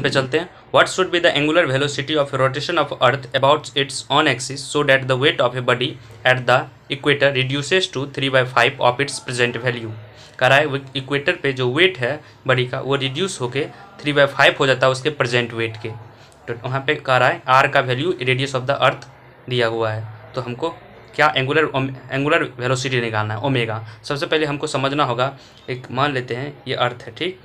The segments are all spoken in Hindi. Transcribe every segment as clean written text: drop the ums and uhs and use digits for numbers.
पे चलते हैं। What should be the angular velocity of rotation of earth about its own axis so that the weight of a body at the equator reduces to 3/5 of its present value. कह रहा है इक्वेटर पे जो वेट है बॉडी का वो रिड्यूस होके 3/5 हो जाता है उसके प्रेजेंट वेट के। तो वहाँ पे कह रहा है आर का value radius of the earth दिया हुआ है, तो हमको क्या एंगुलर वेलोसिटी निकालना है ओमेगा। सबसे पहले हमको समझना होगा, एक मान लेते हैं ये अर्थ है, ठीक,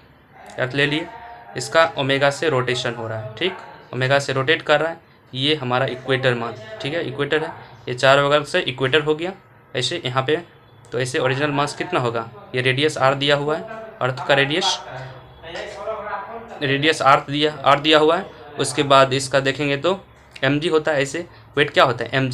अर्थ ले लिए, इसका ओमेगा से रोटेशन हो रहा है, ठीक, ओमेगा से रोटेट कर रहा है, ये हमारा इक्वेटर मान, ठीक है, इक्वेटर है, ये चारों बगल से इक्वेटर हो गया। ऐसे यहाँ पे तो ऐसे ओरिजिनल मास कितना होगा, ये रेडियस आर दिया हुआ है, अर्थ का रेडियस आर दिया हुआ है। उसके बाद इसका देखेंगे तो एम जी होता है, ऐसे वेट क्या होता है एम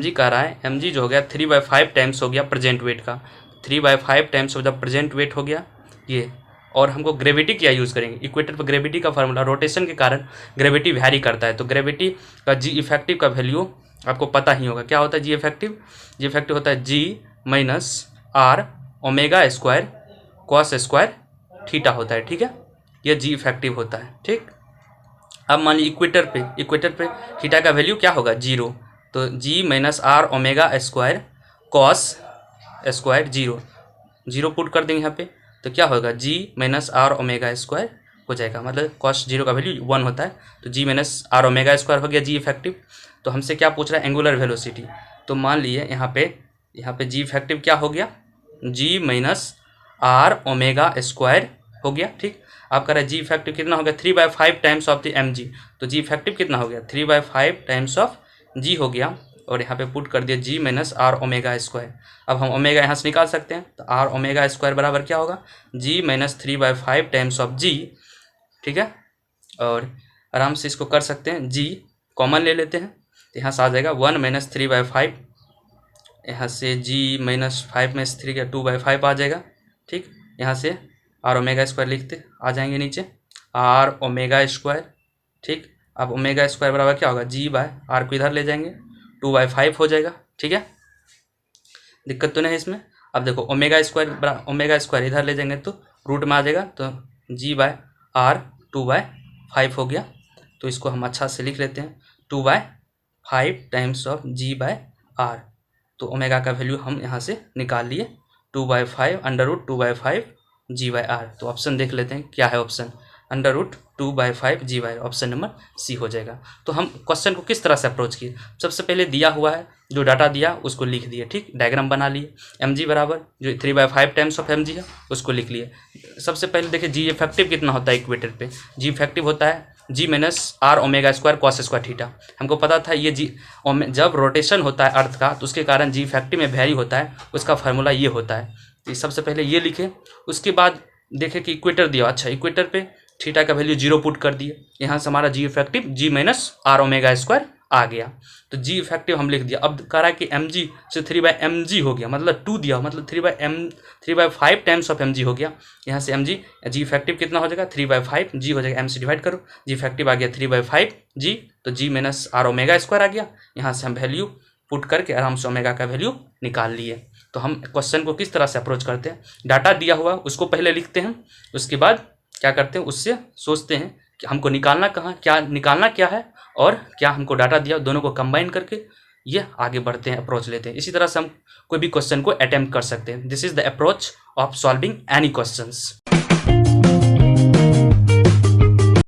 जी कह रहा है, एम जी जो हो गया 3/5 टाइम्स हो गया प्रेजेंट वेट का, 3/5 times of the present weight हो गया ये। और हमको ग्रेविटी क्या यूज़ करेंगे, इक्वेटर पर ग्रेविटी का फार्मूला, रोटेशन के कारण ग्रेविटी वैरी करता है, तो ग्रेविटी का जी इफेक्टिव का वैल्यू आपको पता ही होगा, क्या होता है जी इफेक्टिव होता है g minus r omega square cos square theta होता है, ठीक है, यह जी इफेक्टिव होता है, ठीक। अब मान लीजिए इक्वेटर पे थीटा का वैल्यू क्या होगा 0, तो g minus r omega square cos square 0 put कर देंगे यहाँ पे, तो क्या होगा g minus r omega square हो जाएगा, मतलब कॉस 0 का वैल्यू 1 होता है, तो g minus r omega square हो गया जी इफेक्टिव। तो हमसे क्या पूछ रहा है एंगुलर वेलोसिटी, तो मान लिए यहाँ पे जी इफेक्टिव क्या हो गया जी माइनस आर ओमेगा स्क्वायर हो गया, ठीक। आप कह रहे हैं जी इफेक्टिव कितना हो गया 3/5 times of the M G, तो जी इफेक्टिव कितना हो गया 3/5 टाइम्स ऑफ जी हो गया, और यहाँ पे पुट कर दिया जी माइनस आर ओमेगा स्क्वायर। अब हम ओमेगा यहाँ से निकाल सकते हैं, तो आर ओमेगा स्क्वायर बराबर क्या होगा जी माइनस 3/5 टाइम्स ऑफ जी, ठीक है, और आराम से इसको कर सकते हैं, जी कॉमन ले लेते हैं, तो यहाँ से आ जाएगा 1 माइनस 3/5, यहाँ से जी माइनस 5 में 3 का 2/5 आ जाएगा, ठीक। यहाँ से आर ओमेगा स्क्वायर लिखते आ जाएंगे नीचे आर ओमेगा स्क्वायर, ठीक। अब ओमेगा स्क्वायर बराबर क्या होगा जी बाय आर को इधर ले जाएंगे 2/5 हो जाएगा, ठीक है, दिक्कत तो नहीं है इसमें। अब देखो ओमेगा स्क्वायर इधर ले जाएंगे तो रूट में आ जाएगा, तो जी बाय आर 2/5 हो गया, तो इसको हम अच्छा से लिख लेते हैं 2/5 times of G by R, तो ओमेगा का वैल्यू हम यहाँ से निकाल लिए 2/5 √2/5 जी बाई आर। तो ऑप्शन देख लेते हैं क्या है, option √2/5 G by, option number C हो जाएगा। तो हम क्वेश्चन को किस तरह से अप्रोच किए, सबसे पहले दिया हुआ है जो डाटा दिया उसको लिख दिए, ठीक, डायग्राम बना लिए, एम जी बराबर जो 3/5 टाइम्स ऑफ एम जी है उसको लिख लिए। सबसे पहले देखिए जी इफेक्टिव कितना होता है इक्वेटर पे, जी इफेक्टिव होता है g minus r omega square cos square theta, हमको पता था ये जी जब रोटेशन होता है अर्थ का तो उसके कारण जी इफेक्टिव में वैरी होता है, उसका फार्मूला ये होता है, तो सबसे पहले ये लिखे। उसके बाद देखे कि इक्वेटर दिया, अच्छा इक्वेटर पे थीटा का वैल्यू 0 पुट कर दिए, यहाँ से हमारा g effective g minus r omega square आ गया, तो जी इफेक्टिव हम लिख दिया। अब कह रहा है कि एम जी से 3/mg हो गया, मतलब 2 दिया, मतलब 3/5 टाइम्स ऑफ एम जी हो गया, यहाँ से एम जी इफेक्टिव कितना हो जाएगा 3/5 जी हो जाएगा, एम से डिवाइड करो, जी इफेक्टिव आ गया 3/5 जी, तो g minus r omega square आ गया, यहाँ से हम वैल्यू पुट करके आराम से ओमेगा का वैल्यू निकाल लिए। तो हम क्वेश्चन को किस तरह से अप्रोच करते हैं, डाटा दिया हुआ उसको पहले लिखते हैं, उसके बाद क्या करते हैं उससे सोचते हैं कि हमको निकालना क्या है और क्या हमको डाटा दिया, दोनों को कंबाइन करके ये आगे बढ़ते हैं, अप्रोच लेते हैं। इसी तरह से हम कोई भी क्वेश्चन को अटेम्प्ट कर सकते हैं। This is the approach of solving any questions.